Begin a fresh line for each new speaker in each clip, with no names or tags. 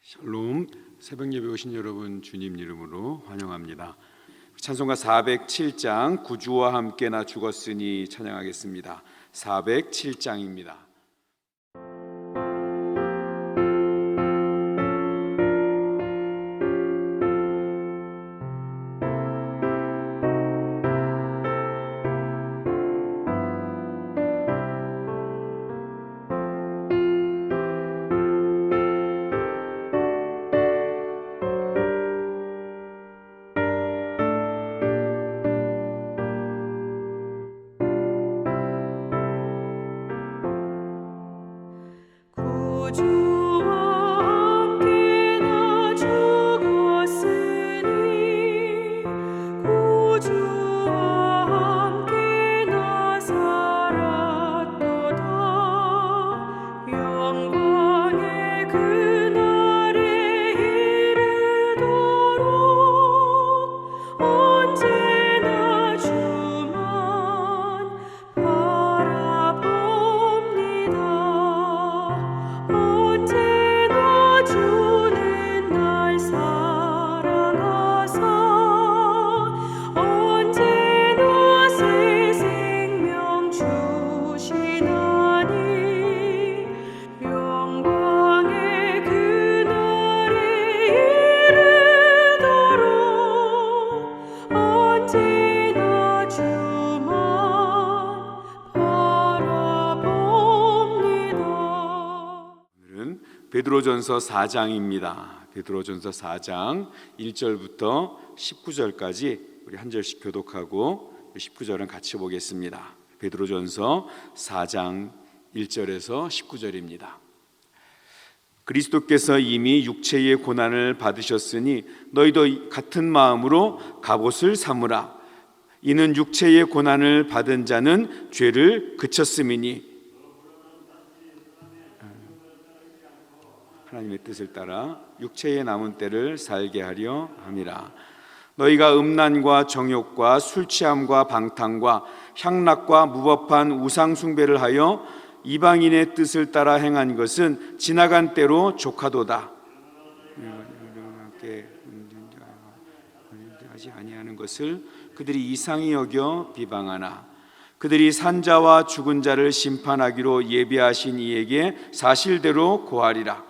샬롬, 새벽 예배 오신 여러분 주님 이름으로 환영합니다. 찬송가 407장 구주와 함께 나 죽었으니 찬양하겠습니다. 407장입니다. 베드로전서 4장입니다. 베드로전서 4장 1절부터 19절까지 우리 한 절씩 교독하고 19절은 같이 보겠습니다. 베드로전서 4장 1절에서 19절입니다. 그리스도께서 이미 육체의 고난을 받으셨으니 너희도 같은 마음으로 갑옷을 삼으라. 이는 육체의 고난을 받은 자는 죄를 그쳤음이니 하나님의 뜻을 따라 육체의 남은 때를 살게 하려 함이라. 너희가 음란과 정욕과 술취함과 방탕과 향락과 무법한 우상 숭배를 하여 이방인의 뜻을 따라 행한 것은 지나간 때로 족하도다. 함께 하지 아니하는 것을 그들이 이상히 여겨 비방하나 그들이 산자와 죽은 자를 심판하기로 예비하신 이에게 사실대로 고하리라.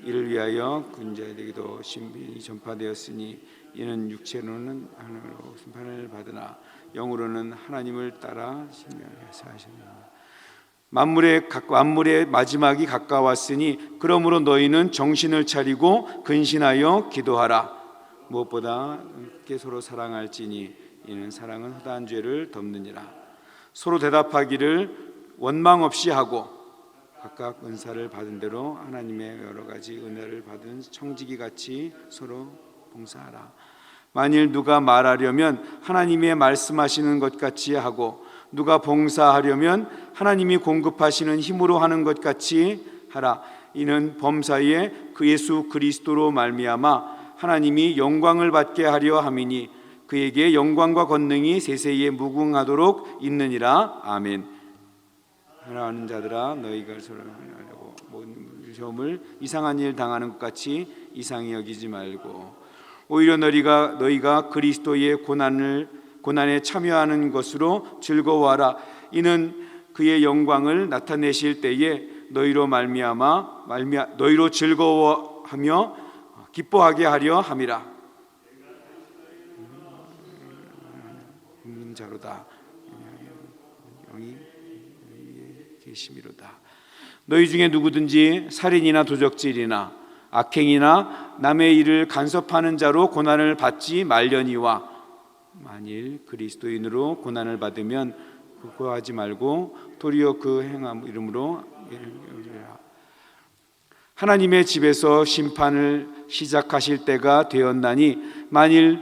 이를 위하여 군자에게도 신비히 전파되었으니 이는 육체로는 하늘로 심판을 받으나 영으로는 하나님을 따라 신명해서 하셨느니라. 만물의 마지막이 가까웠으니 그러므로 너희는 정신을 차리고 근신하여 기도하라. 무엇보다 함께 서로 사랑할지니 이는 사랑은 허다한 죄를 덮느니라. 서로 대답하기를 원망 없이 하고 각각 은사를 받은 대로 하나님의 여러 가지 은혜를 받은 청지기 같이 서로 봉사하라. 만일 누가 말하려면 하나님의 말씀하시는 것 같이 하고 누가 봉사하려면 하나님이 공급하시는 힘으로 하는 것 같이 하라. 이는 범사에 그 예수 그리스도로 말미암아 하나님이 영광을 받게 하려 함이니 그에게 영광과 권능이 세세에 무궁하도록 있느니라. 아멘. 하나님 자들아 너희가 서로 하려고 모든 시험을 이상한 일 당하는 것 같이 이상히 여기지 말고 오히려 너희가 그리스도의 고난에 참여하는 것으로 즐거워하라. 이는 그의 영광을 나타내실 때에 너희로 즐거워하며 기뻐하게 하려 함이라. 자로다 영이 계심이로다. 너희 중에 누구든지 살인이나 도적질이나 악행이나 남의 일을 간섭하는 자로 고난을 받지 말려니와 만일 그리스도인으로 고난을 받으면 부끄러워하지 말고 도리어 그 행함 이름으로 하나님의 집에서 심판을 시작하실 때가 되었나니 만일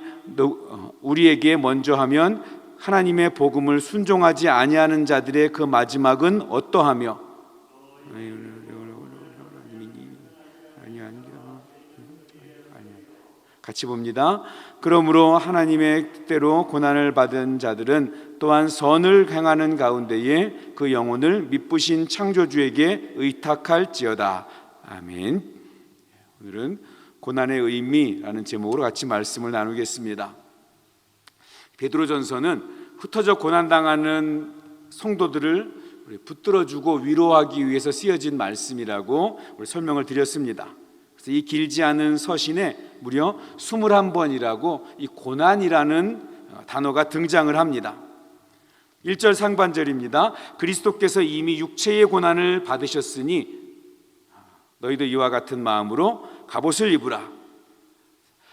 우리에게 먼저 하면 하나님의 복음을 순종하지 아니하는 자들의 그 마지막은 어떠하며 같이 봅니다. 그러므로 하나님의 뜻대로 고난을 받은 자들은 또한 선을 행하는 가운데에 그 영혼을 미쁘신 창조주에게 의탁할지어다. 아멘. 오늘은 고난의 의미라는 제목으로 같이 말씀을 나누겠습니다. 베드로전서는 흩어져 고난당하는 성도들을 붙들어주고 위로하기 위해서 쓰여진 말씀이라고 설명을 드렸습니다. 그래서 이 길지 않은 서신에 무려 21번이라고 이 고난이라는 단어가 등장을 합니다. 1절 상반절입니다. 그리스도께서 이미 육체의 고난을 받으셨으니 너희도 이와 같은 마음으로 갑옷을 입으라.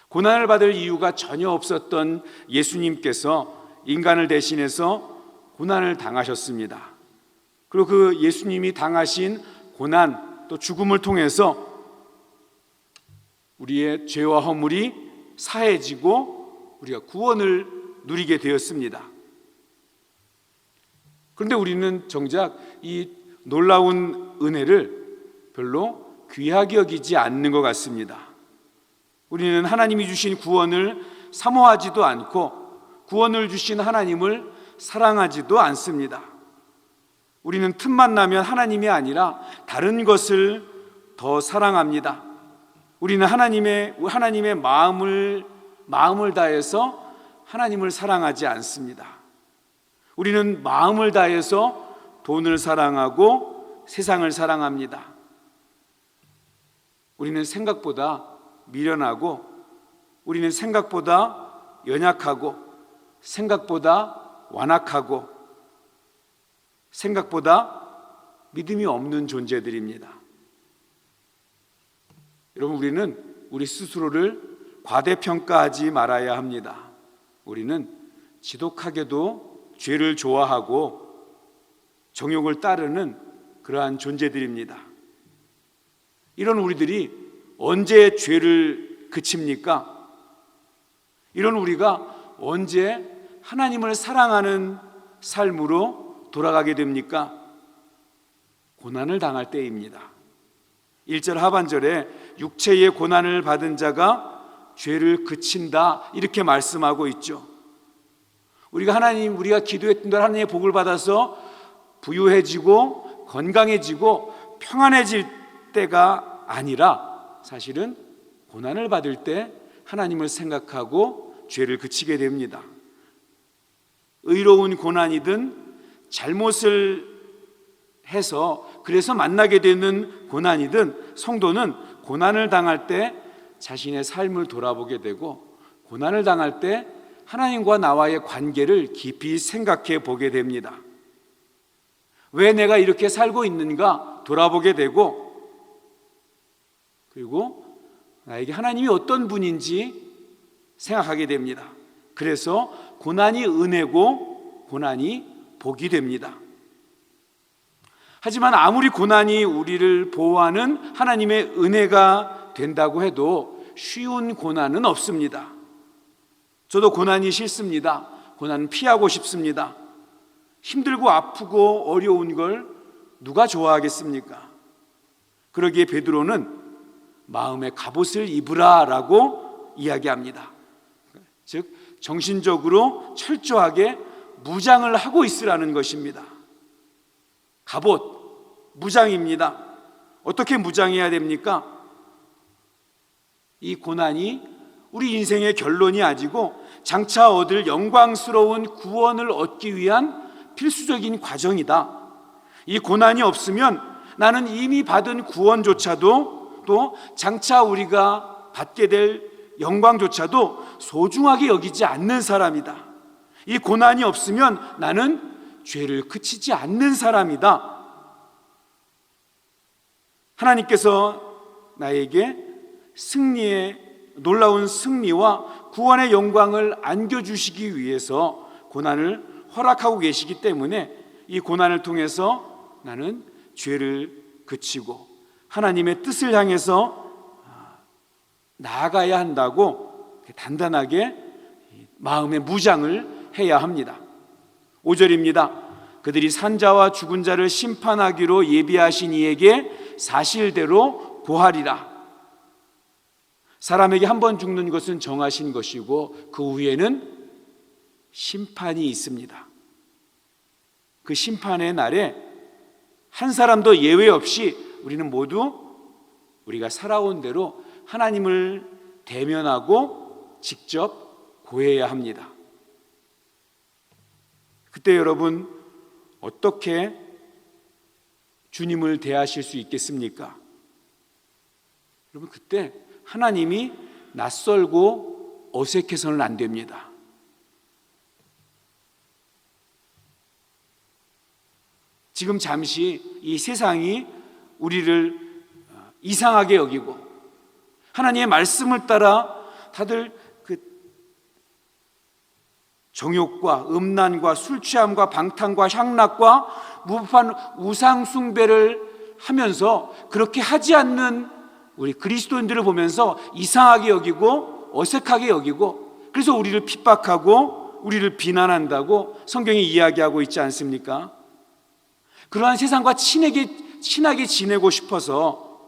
고난을 받을 이유가 전혀 없었던 예수님께서 인간을 대신해서 고난을 당하셨습니다. 그리고 그 예수님이 당하신 고난 또 죽음을 통해서 우리의 죄와 허물이 사해지고 우리가 구원을 누리게 되었습니다. 그런데 우리는 정작 이 놀라운 은혜를 별로 귀하게 여기지 않는 것 같습니다. 우리는 하나님이 주신 구원을 사모하지도 않고 구원을 주신 하나님을 사랑하지도 않습니다. 우리는 틈만 나면 하나님이 아니라 다른 것을 더 사랑합니다. 우리는 하나님의 마음을 다해서 하나님을 사랑하지 않습니다. 우리는 마음을 다해서 돈을 사랑하고 세상을 사랑합니다. 우리는 생각보다 미련하고 우리는 생각보다 연약하고 생각보다 완악하고 생각보다 믿음이 없는 존재들입니다. 여러분, 우리는 우리 스스로를 과대평가하지 말아야 합니다. 우리는 지독하게도 죄를 좋아하고 정욕을 따르는 그러한 존재들입니다. 이런 우리들이 언제 죄를 그칩니까? 이런 우리가 언제 하나님을 사랑하는 삶으로 돌아가게 됩니까? 고난을 당할 때입니다. 1절 하반절에 육체의 고난을 받은 자가 죄를 그친다 이렇게 말씀하고 있죠. 우리가 기도했던 대로 하나님의 복을 받아서 부유해지고 건강해지고 평안해질 때가 아니라 사실은 고난을 받을 때 하나님을 생각하고 죄를 그치게 됩니다. 의로운 고난이든 잘못을 해서 그래서 만나게 되는 고난이든 성도는 고난을 당할 때 자신의 삶을 돌아보게 되고 고난을 당할 때 하나님과 나와의 관계를 깊이 생각해 보게 됩니다. 왜 내가 이렇게 살고 있는가 돌아보게 되고 그리고 나에게 하나님이 어떤 분인지 생각하게 됩니다. 그래서 고난이 은혜고 고난이 복이 됩니다. 하지만 아무리 고난이 우리를 보호하는 하나님의 은혜가 된다고 해도 쉬운 고난은 없습니다. 저도 고난이 싫습니다. 고난은 피하고 싶습니다. 힘들고 아프고 어려운 걸 누가 좋아하겠습니까? 그러기에 베드로는 마음의 갑옷을 입으라라고 이야기합니다. 즉 정신적으로 철저하게 무장을 하고 있으라는 것입니다. 갑옷, 무장입니다. 어떻게 무장해야 됩니까? 이 고난이 우리 인생의 결론이 아니고 장차 얻을 영광스러운 구원을 얻기 위한 필수적인 과정이다. 이 고난이 없으면 나는 이미 받은 구원조차도 또 장차 우리가 받게 될 영광조차도 소중하게 여기지 않는 사람이다. 이 고난이 없으면 나는 죄를 그치지 않는 사람이다. 하나님께서 나에게 놀라운 승리와 구원의 영광을 안겨주시기 위해서 고난을 허락하고 계시기 때문에 이 고난을 통해서 나는 죄를 그치고 하나님의 뜻을 향해서 나아가야 한다고 단단하게 마음의 무장을 해야 합니다. 5절입니다. 그들이 산자와 죽은 자를 심판하기로 예비하신 이에게 사실대로 고하리라. 사람에게 한 번 죽는 것은 정하신 것이고 그 후에는 심판이 있습니다. 그 심판의 날에 한 사람도 예외 없이 우리는 모두 우리가 살아온 대로 하나님을 대면하고 직접 고해야 합니다. 그때 여러분 어떻게 주님을 대하실 수 있겠습니까? 여러분 그때 하나님이 낯설고 어색해서는 안 됩니다. 지금 잠시 이 세상이 우리를 이상하게 여기고 하나님의 말씀을 따라 다들 그 정욕과 음란과 술 취함과 방탕과 향락과 무법한 우상 숭배를 하면서 그렇게 하지 않는 우리 그리스도인들을 보면서 이상하게 여기고 어색하게 여기고 그래서 우리를 핍박하고 우리를 비난한다고 성경이 이야기하고 있지 않습니까? 그러한 세상과 친하게 지내고 싶어서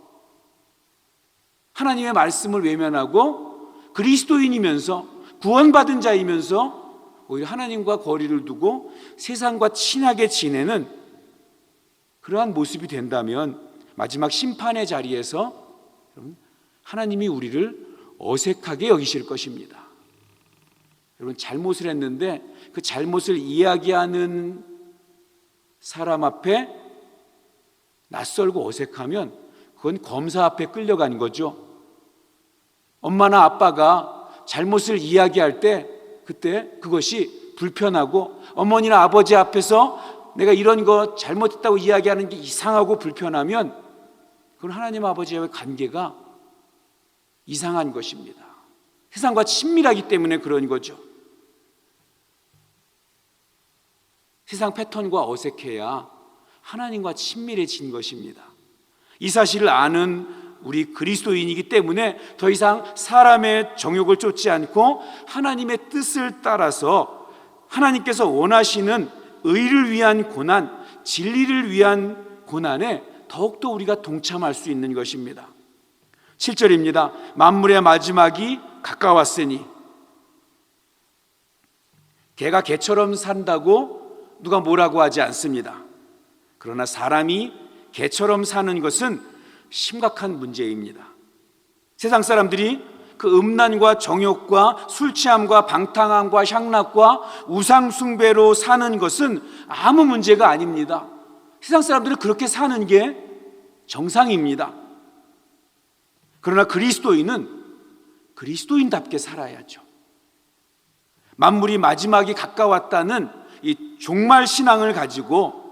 하나님의 말씀을 외면하고 그리스도인이면서 구원받은 자이면서 오히려 하나님과 거리를 두고 세상과 친하게 지내는 그러한 모습이 된다면 마지막 심판의 자리에서 하나님이 우리를 어색하게 여기실 것입니다. 여러분 잘못을 했는데 그 잘못을 이야기하는 사람 앞에 낯설고 어색하면 그건 검사 앞에 끌려간 거죠. 엄마나 아빠가 잘못을 이야기할 때 그때 그것이 불편하고 어머니나 아버지 앞에서 내가 이런 거 잘못했다고 이야기하는 게 이상하고 불편하면 그건 하나님 아버지와의 관계가 이상한 것입니다. 세상과 친밀하기 때문에 그런 거죠. 세상 패턴과 어색해야 하나님과 친밀해진 것입니다. 이 사실을 아는 우리 그리스도인이기 때문에 더 이상 사람의 정욕을 쫓지 않고 하나님의 뜻을 따라서 하나님께서 원하시는 의를 위한 고난, 진리를 위한 고난에 더욱더 우리가 동참할 수 있는 것입니다. 7절입니다. 만물의 마지막이 가까웠으니. 개가 개처럼 산다고 누가 뭐라고 하지 않습니다. 그러나 사람이 개처럼 사는 것은 심각한 문제입니다. 세상 사람들이 그 음란과 정욕과 술 취함과 방탕함과 향락과 우상 숭배로 사는 것은 아무 문제가 아닙니다. 세상 사람들은 그렇게 사는 게 정상입니다. 그러나 그리스도인은 그리스도인답게 살아야죠. 만물이 마지막이 가까웠다는 이 종말 신앙을 가지고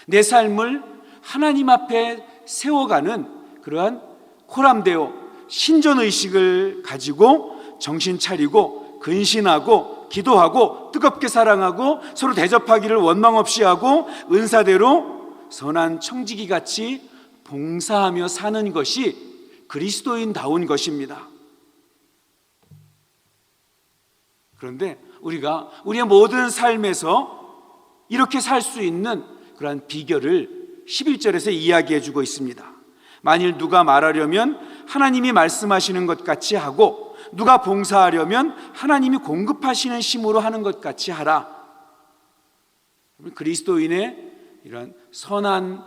내 삶을 하나님 앞에 세워가는 그러한 코람데오 신전의식을 가지고 정신 차리고 근신하고 기도하고 뜨겁게 사랑하고 서로 대접하기를 원망 없이 하고 은사대로 선한 청지기 같이 봉사하며 사는 것이 그리스도인다운 것입니다. 그런데 우리가 우리의 모든 삶에서 이렇게 살 수 있는 그러한 비결을 11절에서 이야기해 주고 있습니다. 만일 누가 말하려면 하나님이 말씀하시는 것 같이 하고 누가 봉사하려면 하나님이 공급하시는 힘으로 하는 것 같이 하라. 그리스도인의 이런 선한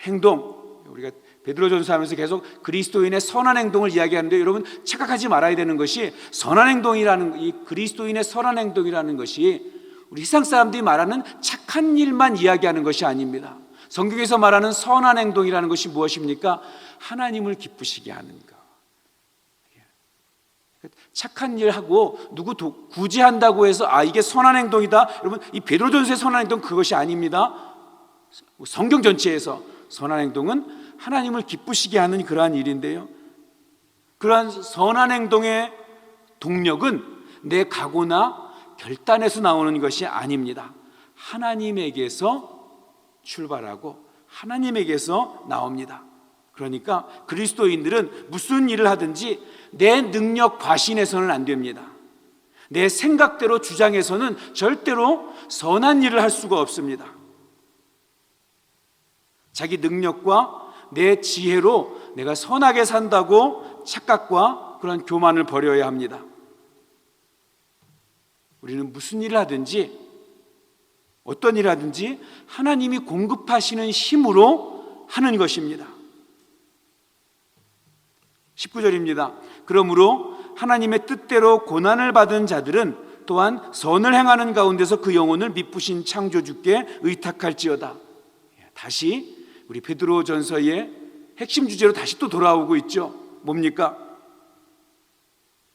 행동, 우리가 베드로전서 하면서 계속 그리스도인의 선한 행동을 이야기하는데 여러분 착각하지 말아야 되는 것이 선한 행동이라는 이 그리스도인의 선한 행동이라는 것이 우리 세상 사람들이 말하는 착한 일만 이야기하는 것이 아닙니다. 성경에서 말하는 선한 행동이라는 것이 무엇입니까? 하나님을 기쁘시게 하는 것. 착한 일 하고 누구 구제한다고 해서 이게 선한 행동이다. 여러분 이 베드로전서의 선한 행동 그것이 아닙니다. 성경 전체에서 선한 행동은 하나님을 기쁘시게 하는 그러한 일인데요. 그러한 선한 행동의 동력은 내 각오나 결단에서 나오는 것이 아닙니다. 하나님에게서 출발하고 하나님에게서 나옵니다. 그러니까 그리스도인들은 무슨 일을 하든지 내 능력 과신해서는 안 됩니다. 내 생각대로 주장해서는 절대로 선한 일을 할 수가 없습니다. 자기 능력과 내 지혜로 내가 선하게 산다고 착각과 그런 교만을 버려야 합니다. 우리는 무슨 일을 하든지 어떤 일을 하든지 하나님이 공급하시는 힘으로 하는 것입니다. 19절입니다. 그러므로 하나님의 뜻대로 고난을 받은 자들은 또한 선을 행하는 가운데서 그 영혼을 미쁘신 창조주께 의탁할지어다. 다시 우리 베드로전서의 핵심 주제로 다시 또 돌아오고 있죠. 뭡니까?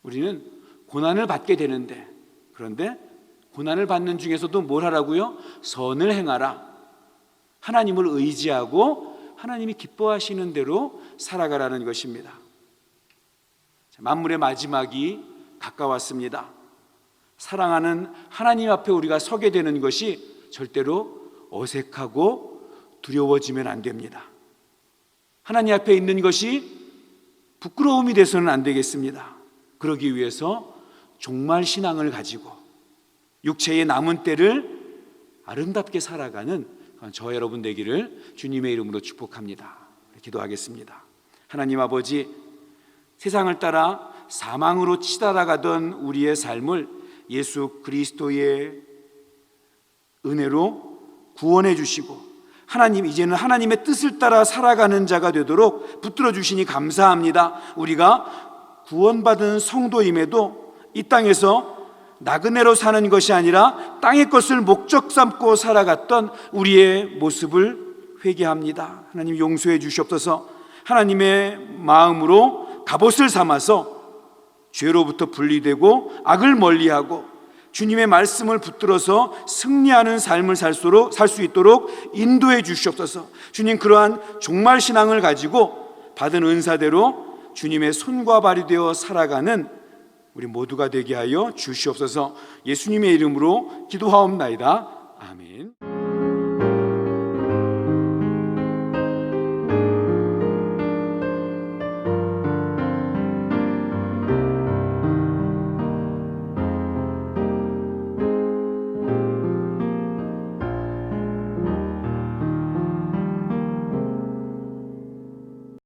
우리는 고난을 받게 되는데, 그런데 고난을 받는 중에서도 뭘 하라고요? 선을 행하라. 하나님을 의지하고 하나님이 기뻐하시는 대로 살아가라는 것입니다. 만물의 마지막이 가까웠습니다. 사랑하는 하나님 앞에 우리가 서게 되는 것이 절대로 어색하고 두려워지면 안 됩니다. 하나님 앞에 있는 것이 부끄러움이 돼서는 안 되겠습니다. 그러기 위해서 종말 신앙을 가지고 육체의 남은 때를 아름답게 살아가는 저 여러분 되기를 주님의 이름으로 축복합니다. 기도하겠습니다. 하나님 아버지, 세상을 따라 사망으로 치달아가던 우리의 삶을 예수 그리스도의 은혜로 구원해 주시고 하나님, 이제는 하나님의 뜻을 따라 살아가는 자가 되도록 붙들어 주시니 감사합니다. 우리가 구원받은 성도임에도 이 땅에서 나그네로 사는 것이 아니라 땅의 것을 목적 삼고 살아갔던 우리의 모습을 회개합니다. 하나님 용서해 주시옵소서. 하나님의 마음으로 갑옷을 삼아서 죄로부터 분리되고 악을 멀리하고 주님의 말씀을 붙들어서 승리하는 삶을 살 수 있도록 인도해 주시옵소서. 주님, 그러한 종말 신앙을 가지고 받은 은사대로 주님의 손과 발이 되어 살아가는 우리 모두가 되게 하여 주시옵소서. 예수님의 이름으로 기도하옵나이다. 아멘.